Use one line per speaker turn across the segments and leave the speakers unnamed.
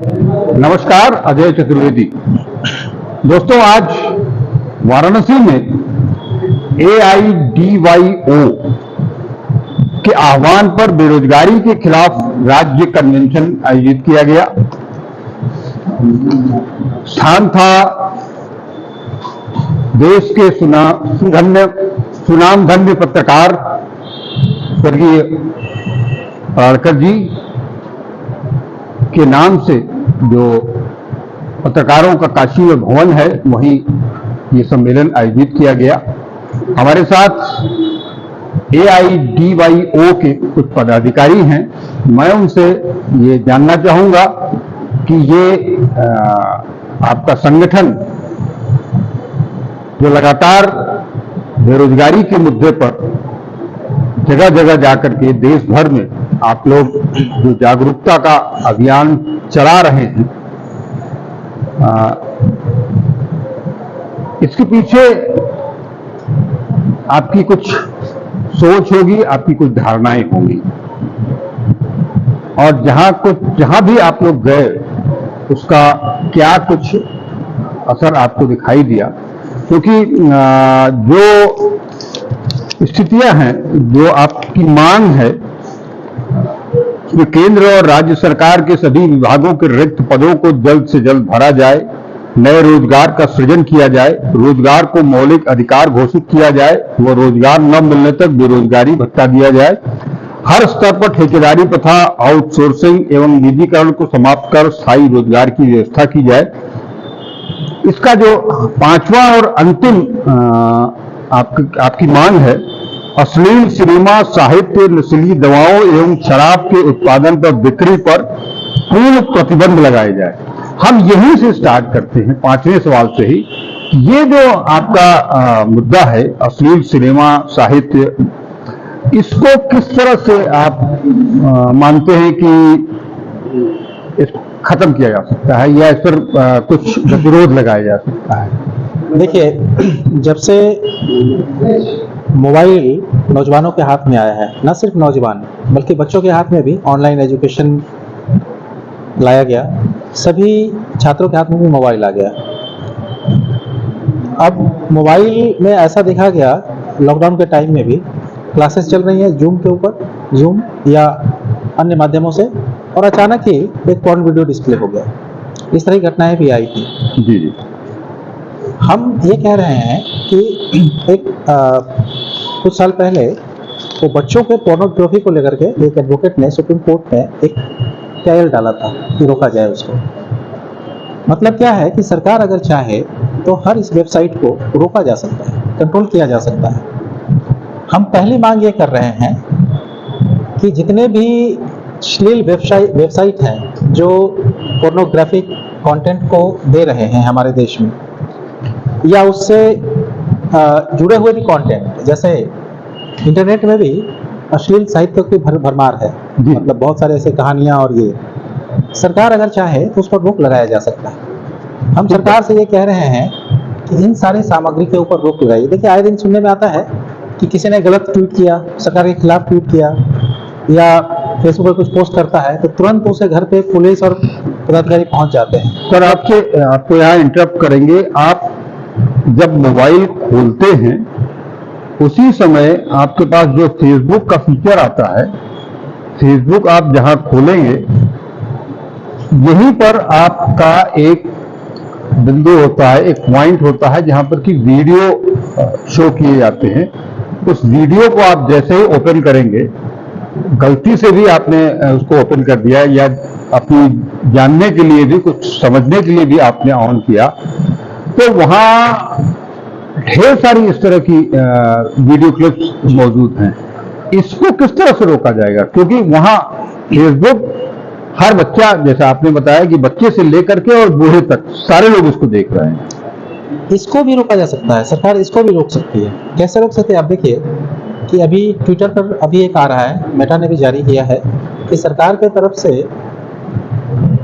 नमस्कार, अजय चतुर्वेदी। दोस्तों, आज वाराणसी में AIDYO के आह्वान पर बेरोजगारी के खिलाफ राज्य कन्वेंशन आयोजित किया गया। स्थान था देश के सुनामधन्य पत्रकार स्वर्गीय पारकर जी के नाम से जो पत्रकारों का काशी में भवन है, वहीं ये सम्मेलन आयोजित किया गया। हमारे साथ AIDYO के कुछ पदाधिकारी हैं। मैं उनसे ये जानना चाहूंगा कि ये आपका संगठन जो लगातार बेरोजगारी के मुद्दे पर जगह जगह जाकर के देश भर में आप लोग जो जागरूकता का अभियान चला रहे हैं, इसके पीछे आपकी कुछ सोच होगी, आपकी कुछ धारणाएं होंगी, और जहां भी आप लोग गए उसका क्या कुछ असर आपको दिखाई दिया, क्योंकि जो स्थितियां हैं, जो आपकी मांग है, उसमें केंद्र और राज्य सरकार के सभी विभागों के रिक्त पदों को जल्द से जल्द भरा जाए, नए रोजगार का सृजन किया जाए, रोजगार को मौलिक अधिकार घोषित किया जाए, वो रोजगार न मिलने तक बेरोजगारी भत्ता दिया जाए, हर स्तर पर ठेकेदारी तथा आउटसोर्सिंग एवं निजीकरण को समाप्त कर स्थायी रोजगार की व्यवस्था की जाए। इसका जो पांचवा और अंतिम आपकी मांग है, अश्लील सिनेमा, साहित्य, नशीली दवाओं एवं शराब के उत्पादन पर, बिक्री पर पूर्ण प्रतिबंध लगाए जाए। हम यहीं से स्टार्ट करते हैं, पांचवें सवाल से ही। ये जो आपका मुद्दा है, अश्लील सिनेमा, साहित्य, इसको किस तरह से आप मानते हैं कि इसको खत्म किया जा सकता है, या इस पर कुछ गतिरोध लगाया जा सकता है?
देखिए, जब से मोबाइल नौजवानों के हाथ में आया है, न सिर्फ नौजवान बल्कि बच्चों के हाथ में भी ऑनलाइन एजुकेशन लाया गया, सभी छात्रों के हाथ में भी मोबाइल आ गया। अब मोबाइल में ऐसा देखा गया, लॉकडाउन के टाइम में भी क्लासेस चल रही हैं जूम के ऊपर, जूम या अन्य माध्यमों से, और अचानक ही एक पॉर्न वीडियो डिस्प्ले हो गया। इस तरह की घटनाएं भी आई थी।
जी जी।
हम ये कह रहे हैं कि कुछ साल पहले वो बच्चों के पोर्नोग्राफी को लेकर के एक एडवोकेट ने सुप्रीम कोर्ट में एक ट्रायल डाला था कि रोका जाए उसको। मतलब क्या है कि सरकार अगर चाहे तो हर इस वेबसाइट को रोका जा सकता है, कंट्रोल किया जा सकता है। हम पहली मांग ये कर रहे हैं कि जितने भी अश्लील वेबसाइट हैं जो पोर्नोग्राफिक कंटेंट को दे रहे हैं हमारे देश में, या उससे जुड़े हुए भी कंटेंट, जैसे इंटरनेट में भी अश्लील साहित्य की भरमार है, मतलब बहुत सारे ऐसे कहानियां, और ये सरकार अगर चाहे तो उस पर रोक लगाया जा सकता है। हम सरकार से ये कह रहे हैं कि इन सारी सामग्री के ऊपर रोक लगाइए। देखिए, आए दिन सुनने में आता है कि किसी ने गलत ट्वीट किया, सरकार के खिलाफ ट्वीट किया, या फेसबुक पर कुछ पोस्ट करता है तो तुरंत उसे घर पे पुलिस और पदाधिकारी पहुंच जाते हैं।
सर, आपको यहाँ इंटरप्ट करेंगे। आप जब मोबाइल खोलते हैं उसी समय आपके पास जो फेसबुक का फीचर आता है, फेसबुक आप जहां खोलेंगे यहीं पर आपका एक बिंदु होता है, एक पॉइंट होता है जहां पर कि वीडियो शो किए जाते हैं। उस वीडियो को आप जैसे ही ओपन करेंगे, गलती से भी आपने उसको ओपन कर दिया या अपनी जानने के लिए भी, कुछ समझने के लिए भी आपने ऑन किया, तो वहां ढेर सारी इस तरह की वीडियो क्लिप्स मौजूद हैं। इसको किस तरह से रोका जाएगा? क्योंकि वहां फेसबुक हर बच्चा, जैसा आपने बताया कि बच्चे से लेकर के और बूढ़े तक सारे लोग इसको देख रहे हैं।
इसको भी रोका जा सकता है, सरकार इसको भी रोक सकती है। कैसे रोक सकते हैं? आप देखिए कि अभी ट्विटर पर अभी एक आ रहा है, मेटा ने भी जारी किया है कि सरकार की तरफ से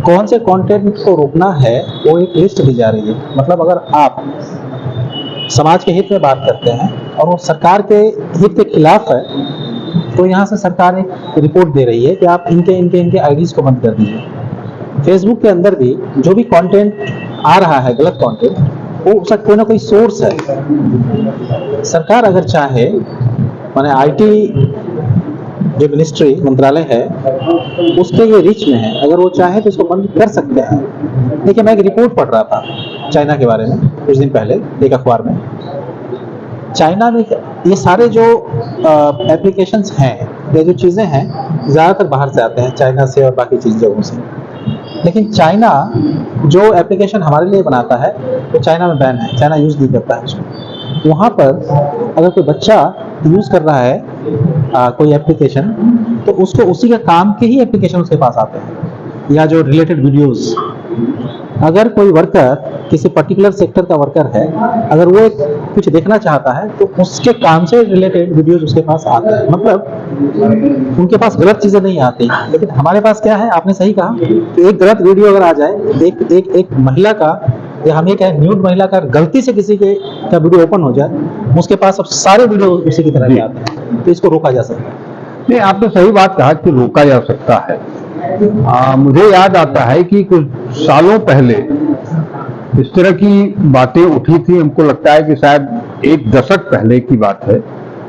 कौन से कंटेंट को रोकना है वो एक लिस्ट दी जा रही है। मतलब अगर आप समाज के हित में बात करते हैं और वो सरकार के हित के खिलाफ है, तो यहाँ से सरकार एक रिपोर्ट दे रही है कि आप इनके आईडीज को बंद कर दीजिए। फेसबुक के अंदर भी जो भी कंटेंट आ रहा है, गलत कंटेंट, वो उसका कोई ना कोई सोर्स है। सरकार अगर चाहे, माने आईटी जो मिनिस्ट्री मंत्रालय है उसके ये रीच में है, अगर वो चाहे तो इसको बंद कर सकते हैं। देखिए, मैं एक रिपोर्ट पढ़ रहा था चाइना के बारे में कुछ दिन पहले एक अखबार में। चाइना में ये सारे जो एप्लीकेशंस हैं, ये जो चीज़ें हैं, ज़्यादातर बाहर से आते हैं, चाइना से और बाकी चीज़ जगहों से। लेकिन चाइना जो एप्लीकेशन हमारे लिए बनाता है वो चाइना में बैन है, चाइना यूज़ नहीं करता है उसको। वहाँ पर अगर कोई बच्चा यूज़ कर रहा है कोई एप्लीकेशन, तो उसको उसी का काम के ही एप्लीकेशन उसके पास आते हैं, या जो रिलेटेड वीडियोस। अगर कोई वर्कर किसी पर्टिकुलर सेक्टर का वर्कर है, अगर वो कुछ देखना चाहता है तो उसके काम से रिलेटेड वीडियोस उसके पास आते हैं। मतलब उनके पास गलत चीज़ें नहीं आती। लेकिन हमारे पास क्या है, आपने सही कहा कि एक गलत वीडियो अगर आ जाए, एक महिला का, या हम ये कहें न्यूड महिला का गलती से किसी का वीडियो ओपन हो जाए, उसके पास अब सारे वीडियो उसी की तरह के आते हैं, तो इसको रोका जा सकता है।
नहीं, आपने सही बात कहा कि रोका जा सकता है। मुझे याद आता है कि कुछ सालों पहले इस तरह की बातें उठी थी, हमको लगता है कि शायद एक दशक पहले की बात है,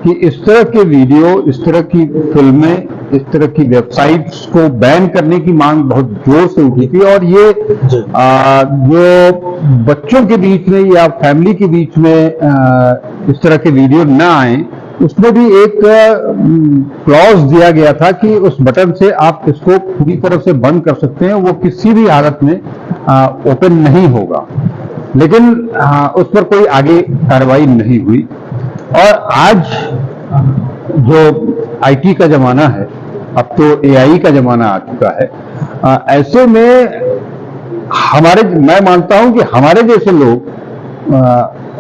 कि इस तरह के वीडियो, इस तरह की फिल्में, इस तरह की वेबसाइट्स को बैन करने की मांग बहुत जोर से उठी थी। और ये जो बच्चों के बीच में या फैमिली के बीच में इस तरह के वीडियो ना आए, उसमें भी एक क्लॉज दिया गया था कि उस बटन से आप इसको पूरी तरह से बंद कर सकते हैं, वो किसी भी हालत में ओपन नहीं होगा। लेकिन उस पर कोई आगे कार्रवाई नहीं हुई। और आज जो आईटी का जमाना है, अब तो एआई का जमाना आ चुका है, ऐसे में मैं मानता हूं कि हमारे जैसे लोग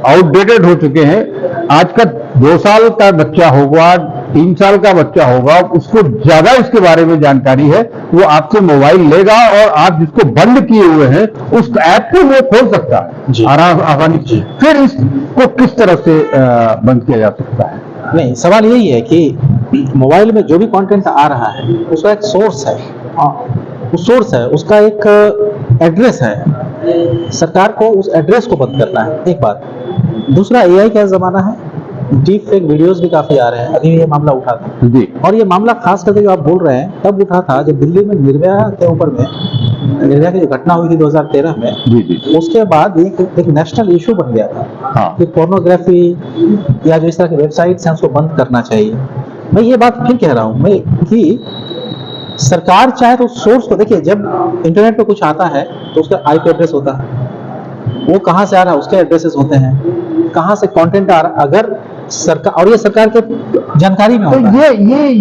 आउटडेटेड हो चुके हैं। आज का 2 साल का बच्चा होगा, 3 साल का बच्चा होगा, उसको ज्यादा इसके बारे में जानकारी है। वो आपसे मोबाइल लेगा और आप जिसको बंद किए हुए हैं उस ऐप को वो खोल सकता है आसानी से। फिर इसको किस तरह से बंद किया जा सकता है?
नहीं, सवाल यही है कि मोबाइल में जो भी कंटेंट आ रहा है उसका एक सोर्स है, उस सोर्स है, उसका एक एड्रेस है। सरकार को उस एड्रेस को बंद करना है, एक बात। दूसरा, एआई का ज़माना है, डीप फेक वीडियोस भी काफ़ी आ रहे हैं। अभी ये मामला उठा था
जी, और
ये मामला खास करके जो आप बोल रहे हैं तब उठा था जब दिल्ली में निर्भया के ऊपर में, निर्भया की जो घटना हुई थी 2013 में।
जी।
उसके बाद एक नेशनल इशू बन गया था।
हाँ।
कि पोर्नोग्राफी या जो इस तरह की वेबसाइट्स हैं उसको बंद करना चाहिए। मैं ये बात फिर कह रहा हूँ मैं कि सरकार चाहे तो सोर्स को देखिए। जब इंटरनेट पे कुछ आता है तो उसका आईपी एड्रेस होता है, वो कहाँ से आ रहा है उसके एड्रेसेस होते हैं, कहाँ से कंटेंट आ रहा है, अगर सरकार, और ये सरकार के जानकारी में होता है।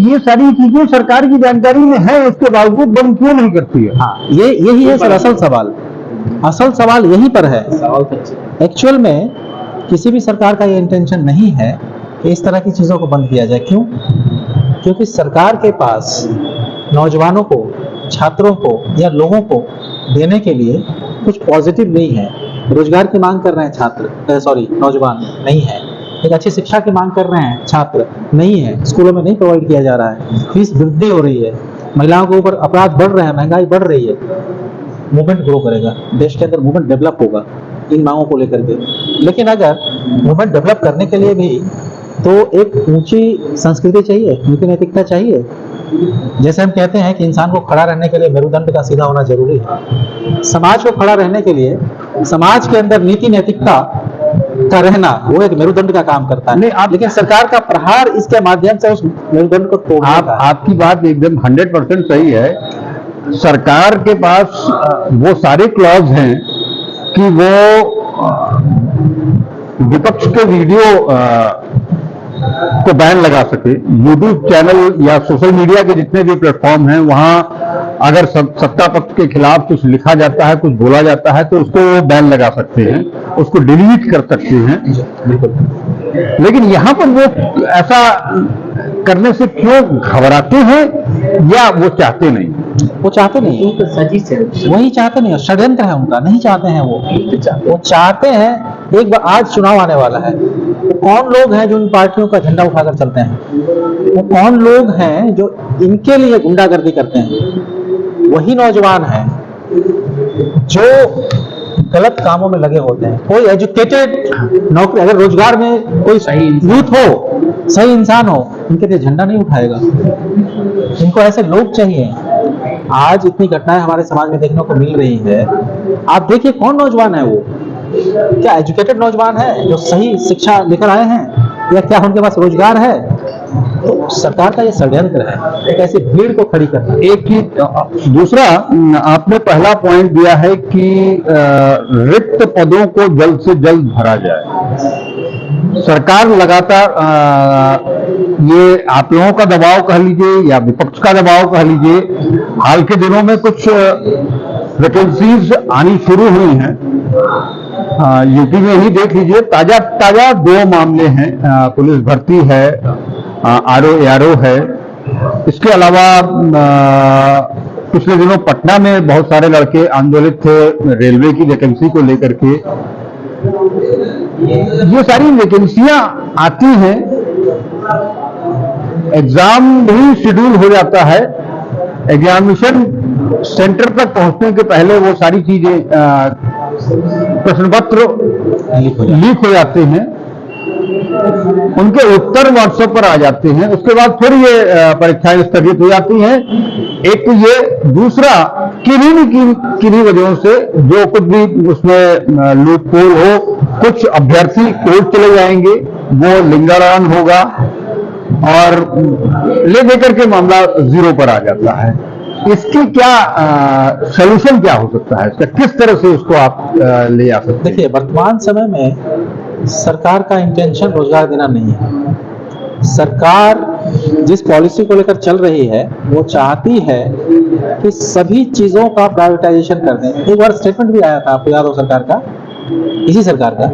ये सारी चीजें सरकार की जानकारी में है, उसके बावजूद बंद क्यों नहीं करती है?
हाँ, यही है सर असल सवाल। असल सवाल यहीं पर है। एक्चुअल में किसी भी सरकार का ये इंटेंशन नहीं है कि इस तरह की चीज़ों को बंद किया जाए। क्यों? क्योंकि सरकार के पास नौजवानों को, छात्रों को या लोगों को देने के लिए कुछ पॉजिटिव नहीं है। रोजगार की मांग कर रहे हैं नौजवान, नहीं है। एक अच्छी शिक्षा की मांग कर रहे हैं छात्र, नहीं है। स्कूलों में नहीं प्रोवाइड किया जा रहा है। फीस वृद्धि हो रही है, महिलाओं के ऊपर अपराध बढ़ रहे हैं, महंगाई बढ़ रही है। मूवमेंट ग्रो करेगा, देश के अंदर मूवमेंट डेवलप होगा इन मांगों को लेकर के। लेकिन अगर मूवमेंट डेवलप करने के लिए भी तो एक ऊंची संस्कृति चाहिए, नीति नैतिकता चाहिए। जैसे हम कहते हैं कि इंसान को खड़ा रहने के लिए मेरुदंड का सीधा होना जरूरी है। समाज को खड़ा रहने के लिए समाज के अंदर नीति नैतिकता का रहना वो एक मेरुदंड का काम करता है।
नहीं,
लेकिन सरकार का प्रहार इसके माध्यम से उस मेरुदंड को तोड़ना है।
आपकी बात एकदम 100% सही है। सरकार के पास वो सारे क्लॉज हैं कि वो विपक्ष के वीडियो को बैन लगा सके। यूट्यूब चैनल या सोशल मीडिया के जितने भी प्लेटफॉर्म हैं, वहां अगर सत्ता पक्ष के खिलाफ कुछ लिखा जाता है, कुछ बोला जाता है, तो उसको वो बैन लगा सकते हैं, उसको डिलीट कर सकते हैं।
बिल्कुल।
लेकिन यहाँ पर वो ऐसा करने से क्यों घबराते हैं, या वो चाहते नहीं?
वो चाहते नहीं, वही चाहते नहीं, षड्यंत्र है उनका, नहीं चाहते हैं वो चाहते हैं। एक बार आज चुनाव आने वाला है, वो कौन लोग हैं जो इन पार्टियों का झंडा उठाकर चलते हैं? वो कौन लोग हैं जो इनके लिए गुंडागर्दी करते हैं? वही नौजवान हैं जो गलत कामों में लगे होते हैं, कोई एजुकेटेड नौकरी, अगर रोजगार में कोई सही यूथ हो, सही इंसान हो, उनके लिए झंडा नहीं उठाएगा। इनको ऐसे लोग चाहिए। आज इतनी घटनाएं हमारे समाज में देखने को मिल रही है। आप देखिए कौन नौजवान है वो, क्या एजुकेटेड नौजवान है जो सही शिक्षा लेकर आए हैं, या क्या उनके पास रोजगार है? तो सरकार का ये षड्यंत्र है, एक ऐसी भीड़ को खड़ी करना।
एक ही दूसरा, आपने पहला पॉइंट दिया है कि रिक्त पदों को जल्द से जल्द भरा जाए। सरकार लगातार ये आप लोगों का दबाव कह लीजिए या विपक्ष का दबाव कह लीजिए, हाल के दिनों में कुछ वैकेंसीज आनी शुरू हुई हैं। यूपी में ही देख लीजिए, ताजा ताजा 2 मामले हैं, पुलिस भर्ती है, आरओ है। इसके अलावा पिछले दिनों पटना में बहुत सारे लड़के आंदोलित थे रेलवे की वैकेंसी को लेकर के। ये सारी वैकेंसियां आती हैं, एग्जाम भी शेड्यूल हो जाता है, एग्जामिनेशन सेंटर तक पहुंचने के पहले वो सारी चीजें प्रश्न पत्र लीक हो जाते हैं, उनके उत्तर व्हाट्सएप पर आ जाते हैं, उसके बाद फिर ये परीक्षाएं स्थगित हो जाती हैं। एक तो ये, दूसरा किन्हीं वजहों से जो कुछ भी उसमें लूप होल हो, कुछ अभ्यर्थी कोर्ट चले जाएंगे, वो लिंगारान होगा और ले देकर के मामला 0 पर आ जाता है। इसकी क्या सॉल्यूशन क्या हो सकता है, इसका किस तरह से इसको आप ले आ सकते हैं?
देखिए, वर्तमान समय में सरकार का इंटेंशन रोजगार देना नहीं है। सरकार जिस पॉलिसी को लेकर चल रही है वो चाहती है कि सभी चीजों का प्राइवेटाइजेशन कर दें। एक बार स्टेटमेंट भी आया था, आपको याद हो, सरकार का, इसी सरकार का,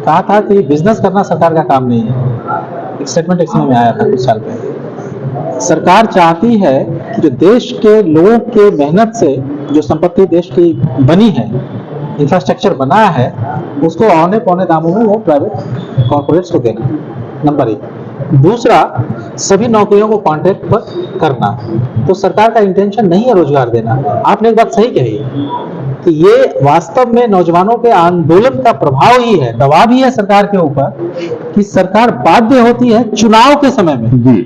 कहा था कि बिजनेस करना सरकार का काम नहीं है। एक स्टेटमेंट एक समय में आया था कुछ साल पहले। सरकार चाहती है कि जो देश के लोगों के मेहनत से जो संपत्ति देश की बनी है, इंफ्रास्ट्रक्चर बना है, उसको औने पौने दामों में वो प्राइवेट कॉर्पोरेट्स को देना, नंबर 1। दूसरा, सभी नौकरियों को कॉन्ट्रैक्ट पर करना। तो सरकार का इंटेंशन नहीं है रोजगार देना। आपने एक बात सही कही कि ये वास्तव में नौजवानों के आंदोलन का प्रभाव ही है, दबाव ही है सरकार के ऊपर, कि सरकार बाध्य होती है चुनाव के समय में,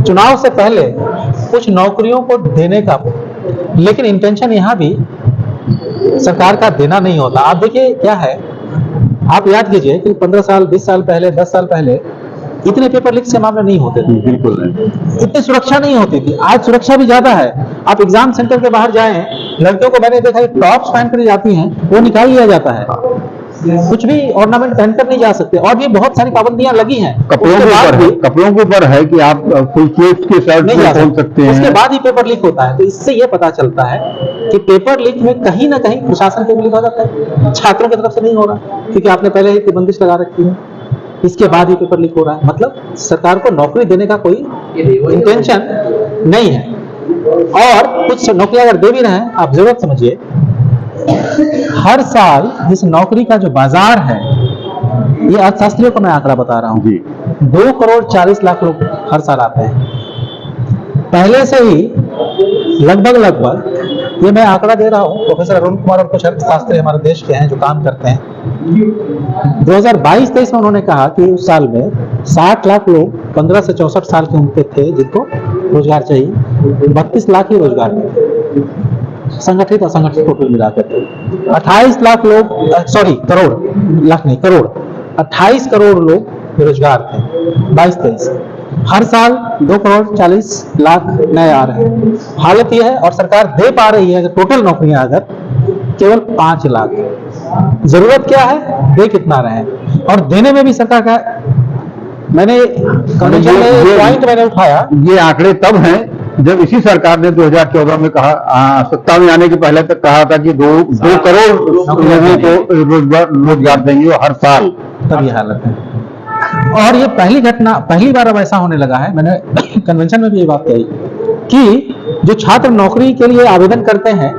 चुनाव से पहले कुछ नौकरियों को देने का। लेकिन इंटेंशन यहाँ भी सरकार का देना नहीं होता। आप देखिए क्या है, आप याद कीजिए कि 15 साल, 20 साल पहले, 10 साल पहले इतने पेपर लीक से मामले नहीं होते थे,
बिल्कुल नहीं,
इतनी सुरक्षा नहीं होती थी। आज सुरक्षा भी ज्यादा है। आप एग्जाम सेंटर के बाहर जाएं, लड़कियों को मैंने देखा टॉप्स पहन कर जाती हैं, वो निकाल लिया जाता है, कुछ भी ऑर्नामेंट पहनकर नहीं जा सकते। और भी बहुत सारी पाबंदियां लगी हैं।
कपड़ों के ऊपर है कि आप फुल स्लीव्स के शर्ट नहीं पहन सकते हैं।
उसके बाद ही पेपर लीक होता है। तो इससे ये पता चलता है कि पेपर लीक में कहीं ना कहीं प्रशासन के लीक हो जाता है, छात्रों की तरफ से नहीं हो रहा, क्योंकि आपने पहले ही बंदिश लगा रखी है। इसके बाद ही पेपर लीक हो रहा है। मतलब सरकार को नौकरी देने का कोई इंटेंशन नहीं है। और कुछ नौकरी अगर दे भी रहे हैं, आप जरूरत समझिए, हर साल इस नौकरी का जो बाजार है, ये अर्थशास्त्रियों को मैं आंकड़ा बता रहा हूँ, 2 करोड़ 40 लाख लोग हर साल आते हैं। पहले से ही लगभग ये मैं आंकड़ा दे रहा हूँ, प्रोफेसर अरुण कुमार और कुछ अर्थशास्त्री हमारे देश के हैं जो काम करते हैं। 2022-23 में उन्होंने कहा कि उस साल में 60 लाख लोग 15 से 64 साल के उम्र के थे जिनको रोजगार चाहिए। 32 लाख ही रोजगार थे, संगठित असंगठित टोटल मिलाकर। 28 लाख लोग, सॉरी करोड़, लाख नहीं करोड़, 28 करोड़ लोग बेरोजगार थे 22-23। हर साल 2 करोड़ 40 लाख नए आ रहे हैं। हालत यह है, और सरकार दे पा रही है टोटल नौकरियां अगर केवल 5 लाख। जरूरत क्या है, दे कितना रहे हैं, और देने में भी सरकार का, मैंने कन्वेंशन में पॉइंट मैंने उठाया,
ये आंकड़े तब हैं जब इसी सरकार ने 2014 में कहा, सत्ता में आने के पहले तक कहा था कि 2 करोड़ लोगों को रोजगार देंगे हर साल।
तब ये हालत है। और ये पहली बार अब ऐसा होने लगा है। मैंने कन्वेंशन में भी ये बात कही कि जो छात्र नौकरी के लिए आवेदन करते हैं,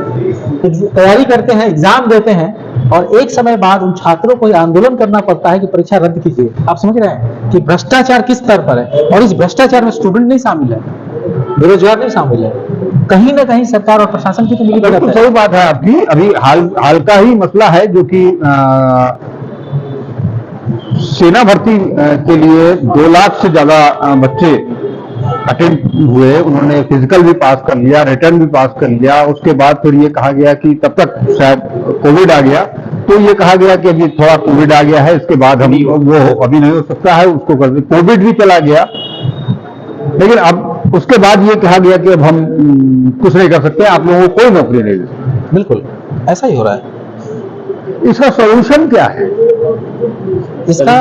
तैयारी करते हैं, एग्जाम देते हैं, और एक समय बाद उन छात्रों को आंदोलन करना पड़ता है कि परीक्षा रद्द कीजिए। आप समझ रहे हैं कि भ्रष्टाचार किस स्तर पर है, और इस भ्रष्टाचार में स्टूडेंट नहीं शामिल है। बेरोजगार नहीं शामिल है, कहीं ना कहीं सरकार और प्रशासन की तो मिली
बिल्कुल
भगत है।
सही बात है आपकी। अभी हाल का ही मसला है जो कि सेना भर्ती के लिए 2 लाख से ज्यादा बच्चे अटेंड हुए, उन्होंने फिजिकल भी पास कर लिया, रिटर्न भी पास कर लिया। उसके बाद फिर ये कहा गया कि तब तक शायद कोविड आ गया, तो ये कहा गया कि अभी थोड़ा कोविड आ गया है, इसके बाद हम वो अभी नहीं हो सकता है, उसको कर दे। कोविड भी चला गया, लेकिन अब उसके बाद ये कहा गया कि अब हम कुछ नहीं कर सकते, आप लोगों को कोई नौकरी नहीं दे सकते।
बिल्कुल ऐसा ही हो रहा है।
इसका सॉल्यूशन क्या है?
इसका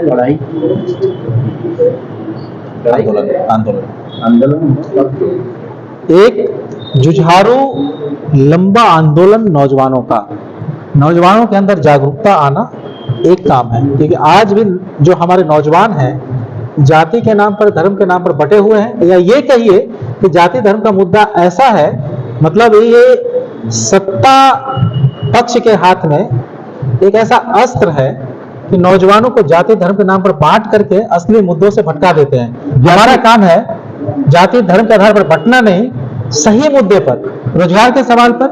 लड़ाई
आंदोलन एक जुझारू लंबा आंदोलन नौजवानों के अंदर जागरूकता आना एक काम है, क्योंकि आज भी जो हमारे नौजवान हैं जाति के नाम पर, धर्म के नाम पर बटे हुए हैं, या ये कहिए कि जाति धर्म का मुद्दा ऐसा है, मतलब ये सत्ता पक्ष के हाथ में एक ऐसा अस्त्र है कि नौजवानों को जाति धर्म के नाम पर बांट करके असली मुद्दों से भटका देते हैं। हमारा काम है जाति धर्म के आधार पर बंटना नहीं, सही मुद्दे पर, रोजगार के सवाल पर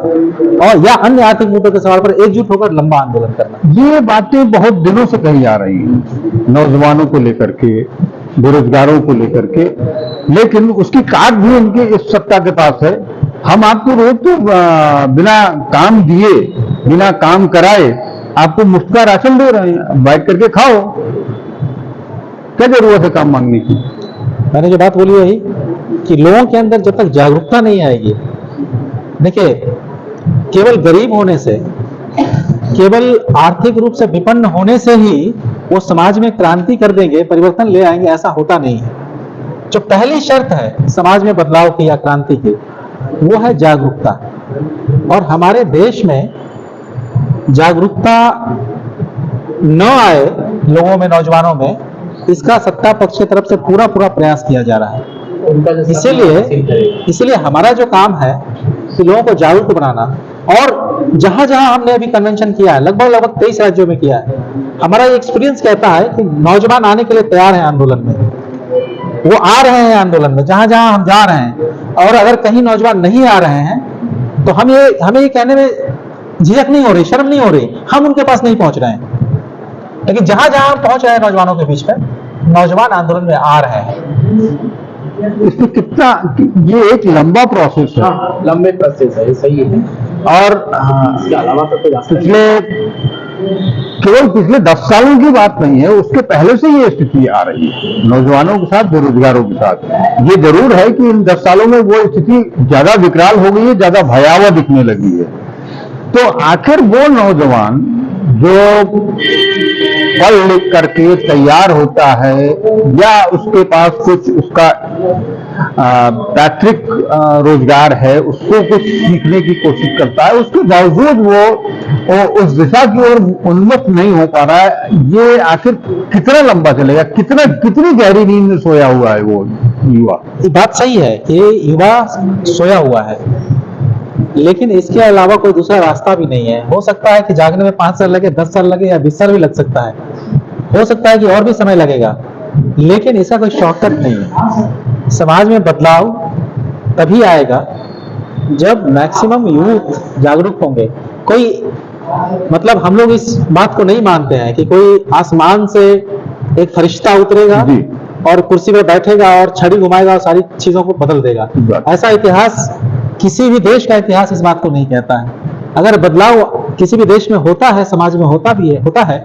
और या अन्य आर्थिक मुद्दों के सवाल पर एकजुट होकर लंबा आंदोलन करना।
ये बातें बहुत दिनों से कही जा रही हैं, नौजवानों को लेकर के, बेरोजगारों को लेकर के, लेकिन उसकी काट भी उनके इस सत्ता के पास है। हम आपको रोज तो बिना काम दिए, बिना काम कराए आपको मुफ्त का राशन दे रहे हैं, बैठ करके खाओ, क्या जरूरत है काम मांगने की?
मैंने जो बात बोली वही कि लोगों के अंदर जब तक जागरूकता नहीं आएगी, देखिए केवल गरीब होने से, केवल आर्थिक रूप से विपन्न होने से ही वो समाज में क्रांति कर देंगे, परिवर्तन ले आएंगे, ऐसा होता नहीं है। जो पहली शर्त है समाज में बदलाव की या क्रांति की, वो है जागरूकता। और हमारे देश में जागरूकता न आए लोगों में, नौजवानों में, इसका सत्ता पक्ष की तरफ से पूरा प्रयास किया जा रहा है। इसीलिए हमारा जो काम है कि लोगों को जागरूक बनाना, और जहां जहां हमने अभी कन्वेंशन किया है, लगभग 23 राज्यों में किया है, हमारा ये एक्सपीरियंस कहता है कि नौजवान आने के लिए तैयार हैं आंदोलन में, वो आ रहे हैं आंदोलन में जहां जहां हम जा रहे हैं। और अगर कहीं नौजवान नहीं आ रहे हैं तो हमें ये कहने में झिझक नहीं हो रही, शर्म नहीं हो रही, हम उनके पास नहीं पहुंच रहे हैं। लेकिन जहां जहां हम पहुंच रहे हैं नौजवानों के बीच में, नौजवान आंदोलन में आ रहे हैं।
इसमें कितना, ये एक लंबा प्रोसेस है,
लंबे प्रोसेस है, सही है।
और
इसके अलावा तो कोई रास्ता
केवल पिछले 10 सालों की बात नहीं है, उसके पहले से ये स्थिति आ रही है नौजवानों के साथ, बेरोजगारों के साथ। ये जरूर है कि इन 10 सालों में वो स्थिति ज्यादा विकराल हो गई है, ज्यादा भयावह दिखने लगी है। तो आखिर वो नौजवान जो पढ़ लिख करके तैयार होता है, या उसके पास कुछ उसका पैतृक रोजगार है, उसको कुछ सीखने की कोशिश करता है, उसके बावजूद वो उस दिशा की ओर उन्मुख नहीं हो पा रहा है, ये आखिर कितना लंबा चलेगा? कितनी गहरी नींद में सोया हुआ है वो युवा?
ये बात सही है कि युवा सोया हुआ है, लेकिन इसके अलावा कोई दूसरा रास्ता भी नहीं है। हो सकता है कि जागने में 5 साल लगे, 10 साल लगे, या 20 साल भी लग सकता है, हो सकता है कि और भी समय लगेगा, लेकिन इसका कोई शॉर्टकट नहीं है। समाज में बदलाव तभी आएगा जब मैक्सिमम यूथ जागरूक होंगे। कोई मतलब हम लोग इस बात को नहीं मानते हैं कि कोई आसमान से एक फरिश्ता उतरेगा और कुर्सी पर बैठेगा और छड़ी घुमाएगा और सारी चीजों को बदल देगा। ऐसा इतिहास, किसी भी देश का इतिहास इस बात को नहीं कहता है। अगर बदलाव किसी भी देश में होता है, समाज में होता है,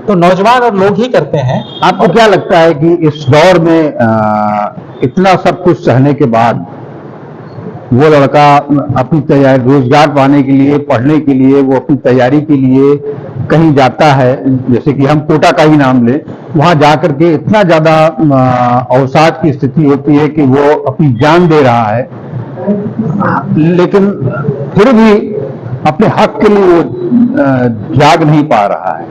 तो नौजवान और लोग ही करते हैं।
आपको क्या लगता है कि इस दौर में इतना सब कुछ सहने के बाद वो लड़का अपनी तैयारी, रोजगार पाने के लिए, पढ़ने के लिए, वो अपनी तैयारी के लिए कहीं जाता है, जैसे कि हम कोटा का ही नाम लें, वहां जाकर के इतना ज्यादा अवसाद की स्थिति होती है कि वो अपनी जान दे रहा है, लेकिन फिर भी अपने हक के लिए वो जाग नहीं पा रहा है।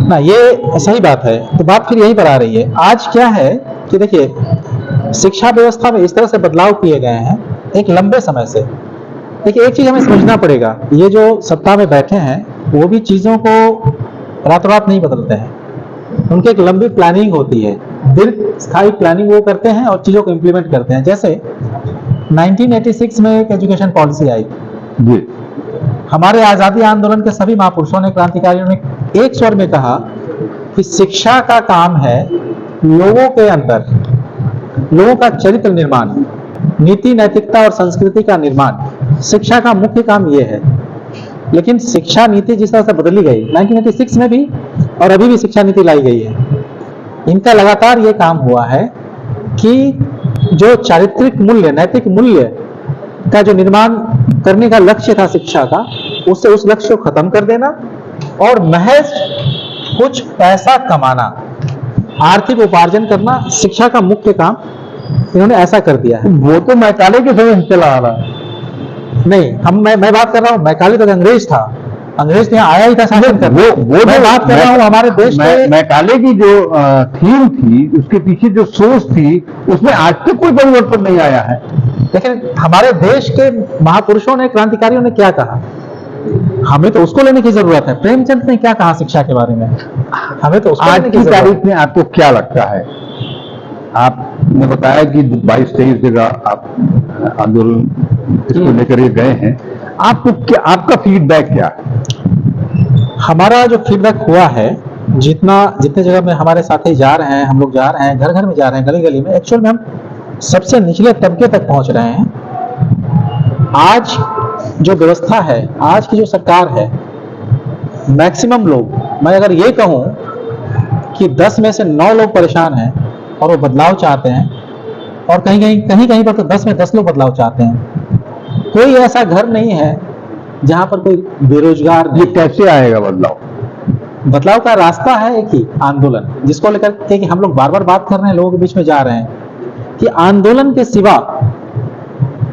ना, ये सही बात है। तो बात फिर यही पर आ रही है। आज क्या है कि देखिए, शिक्षा व्यवस्था में इस तरह से बदलाव किए गए हैं एक लंबे समय से। देखिए, एक चीज हमें समझना पड़ेगा, ये जो सत्ता में बैठे हैं वो भी चीजों को रातों रात नहीं बदलते हैं, उनकी एक लंबी प्लानिंग होती है। दीर्घ स्थायी प्लानिंग वो करते हैं और चीज़ों को इम्प्लीमेंट करते हैं। जैसे 1986 में एक एजुकेशन पॉलिसी आई।
जी
हमारे आज़ादी आंदोलन के सभी महापुरुषों ने, क्रांतिकारियों ने एक स्वर में कहा कि शिक्षा का काम है लोगों के अंदर लोगों का चरित्र निर्माण, नीति नैतिकता और संस्कृति का निर्माण। शिक्षा का मुख्य काम यह है। लेकिन शिक्षा नीति जिस तरह से बदली गई 1986 में भी और अभी भी शिक्षा नीति लाई गई है, इनका लगातार ये काम हुआ है कि जो चारित्रिक मूल्य, नैतिक मूल्य का जो निर्माण करने का लक्ष्य था शिक्षा का, उससे उस लक्ष्य को खत्म कर देना और महज कुछ पैसा कमाना, आर्थिक उपार्जन करना शिक्षा का मुख्य काम इन्होंने ऐसा कर दिया है।
वो तो मैकाले के समय से चला आ रहा है।
नहीं, मैं बात कर रहा हूँ, मैकाले तक अंग्रेज था, अंग्रेज यहाँ आया ही था शासन करने।
वो
मैं बात कर रहा हूँ हमारे देश के
मैकाले की जो थीम थी, उसके पीछे जो सोच थी, उसमें आज तक कोई परिवर्तन नहीं आया है।
लेकिन हमारे देश के महापुरुषों ने, क्रांतिकारियों ने क्या कहा, हमें तो उसको लेने की जरूरत है। प्रेमचंद ने क्या कहा शिक्षा के बारे में, हमें तो उसको
आज
लेने की
की
जरूरत
तारीख में आपको क्या लगता है? आपने बताया कि 22-23 जगह आप आंदोलन इसको लेकर ये गए हैं, आपको क्या, आपका फीडबैक क्या है?
हमारा जो फीडबैक हुआ है, जितने जगह में हमारे साथी जा रहे हैं, हम लोग जा रहे हैं, घर घर में जा रहे हैं, गली गली में, एक्चुअल में हम सबसे निचले तबके तक पहुंच रहे हैं। आज जो व्यवस्था है, आज की जो सरकार है, मैक्सिमम लोग, मैं अगर ये कहूं कि 10 में से 9 लोग परेशान हैं और वो बदलाव चाहते हैं, और कहीं पर तो 10 में 10 लोग बदलाव चाहते हैं। कोई ऐसा घर नहीं है जहां पर कोई बेरोजगार
ये कैसे आएगा बदलाव?
बदलाव का रास्ता है एक ही, आंदोलन, जिसको लेकर के कि हम लोग बार बार बात कर रहे हैं, लोगों के बीच में जा रहे हैं कि आंदोलन के सिवा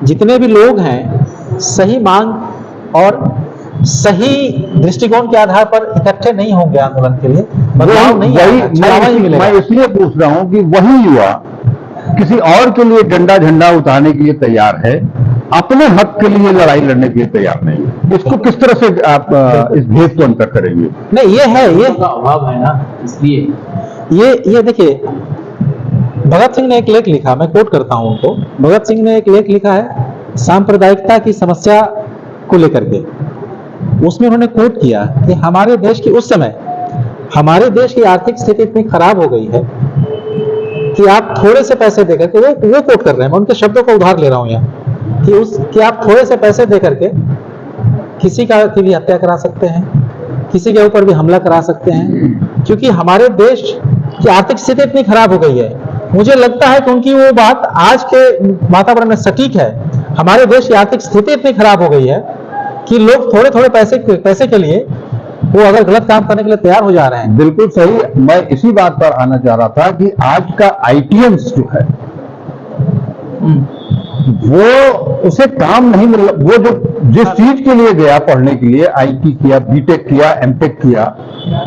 जितने भी लोग हैं, सही मांग और सही दृष्टिकोण के आधार पर इकट्ठे नहीं होंगे आंदोलन के लिए, बदलाव नहीं आएगा, छुड़ावा ही मिलेगा।
मैं इसलिए पूछ रहा हूं कि वही युवा किसी और के लिए डंडा झंडा उतारने के लिए तैयार है, अपने हक के लिए लड़ाई लड़ने के लिए तैयार नहीं है। इसको किस तरह से आप इस भेद को अंतर करेंगे?
नहीं, ये है, ये
का अभाव है ना, इसलिए
ये देखिए, भगत सिंह ने एक लेख लिखा, मैं कोट करता हूं उनको। भगत सिंह ने एक लेख लिखा है सांप्रदायिकता की समस्या को लेकर के। उसमें उन्होंने कोट किया कि हमारे देश की उस समय, हमारे देश की आर्थिक स्थिति इतनी खराब हो गई है कि आप थोड़े से पैसे देकर के, वो कोट कर रहे हैं, मैं उनके शब्दों को उधार ले रहा हूं यहाँ, कि आप थोड़े से पैसे देकर के किसी की भी हत्या करा सकते हैं, किसी के ऊपर भी हमला करा सकते हैं, क्योंकि हमारे देश की आर्थिक स्थिति इतनी खराब हो गई है। मुझे लगता है कि उनकी वो बात आज के वातावरण में सटीक है। हमारे देश की आर्थिक स्थिति इतनी खराब हो गई है कि लोग थोड़े थोड़े पैसे के लिए वो अगर गलत काम करने के लिए तैयार हो जा रहे हैं।
बिल्कुल सही। मैं इसी बात पर आना चाह रहा था कि आज का आईटीएंस जो है, वो उसे काम नहीं मिल, वो जो जिस चीज के लिए गया पढ़ने के लिए, आईटी किया, बीटेक किया, एमटेक किया,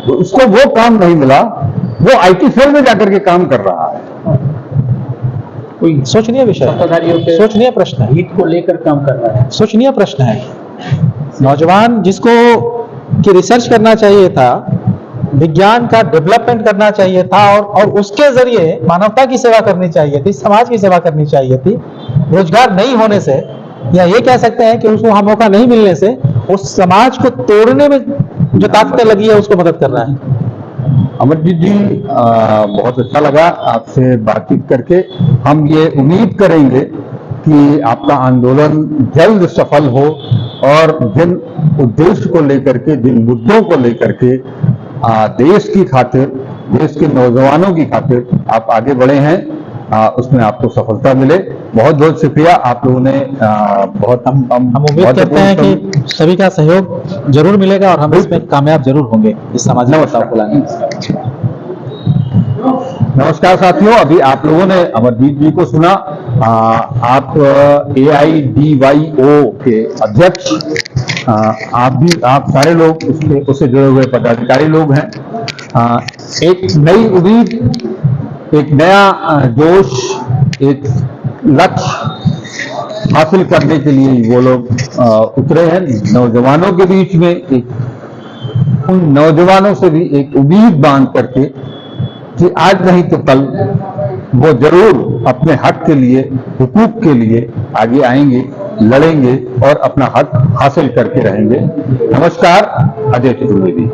तो उसको वो काम नहीं मिला, वो आईटी सेल में जाकर के काम कर रहा है।
कोई सोचनीय विषय,
सत्ताधारियों के
सोचनीय प्रश्न है,
हित को लेकर काम कर रहा है।
सोचनीय प्रश्न है। नौजवान जिसको कि रिसर्च करना चाहिए था, विज्ञान का डेवलपमेंट करना चाहिए था, और उसके जरिए मानवता की सेवा करनी चाहिए थी, समाज की सेवा करनी चाहिए थी, रोजगार नहीं होने से, या ये कह सकते हैं कि उसको वहां मौका नहीं मिलने से, उस समाज को तोड़ने में जो ताकतें लगी है उसको मदद कर रहा है।
अमरजीत जी, बहुत अच्छा लगा आपसे बातचीत करके। हम ये उम्मीद करेंगे कि आपका आंदोलन जल्द सफल हो और जिन उद्देश्य को लेकर के, जिन मुद्दों को लेकर के देश की खातिर, देश के नौजवानों की खातिर आप आगे बढ़े हैं, उसमें आपको सफलता मिले। बहुत बहुत शुक्रिया। आप लोगों ने बहुत
हम उम्मीद करते हैं कि सभी का सहयोग जरूर मिलेगा और हम इसमें कामयाब जरूर होंगे इस सामाजिक बदलाव को लाने में।
नमस्कार साथियों, अभी आप लोगों ने अमरजीत जी को सुना। आप AIDYO के अध्यक्ष, आप सारे लोग उससे जुड़े हुए पदाधिकारी लोग हैं। एक नई उम्मीद, एक नया जोश, एक लक्ष्य हासिल करने के लिए वो लोग उतरे हैं नौजवानों के बीच में। उन नौजवानों से भी एक उम्मीद बांध करके कि आज नहीं तो कल वो जरूर अपने हक के लिए, हुकूक के लिए आगे आएंगे, लड़ेंगे और अपना हक हासिल करके रहेंगे। नमस्कार, अजय चतुर्वेदी।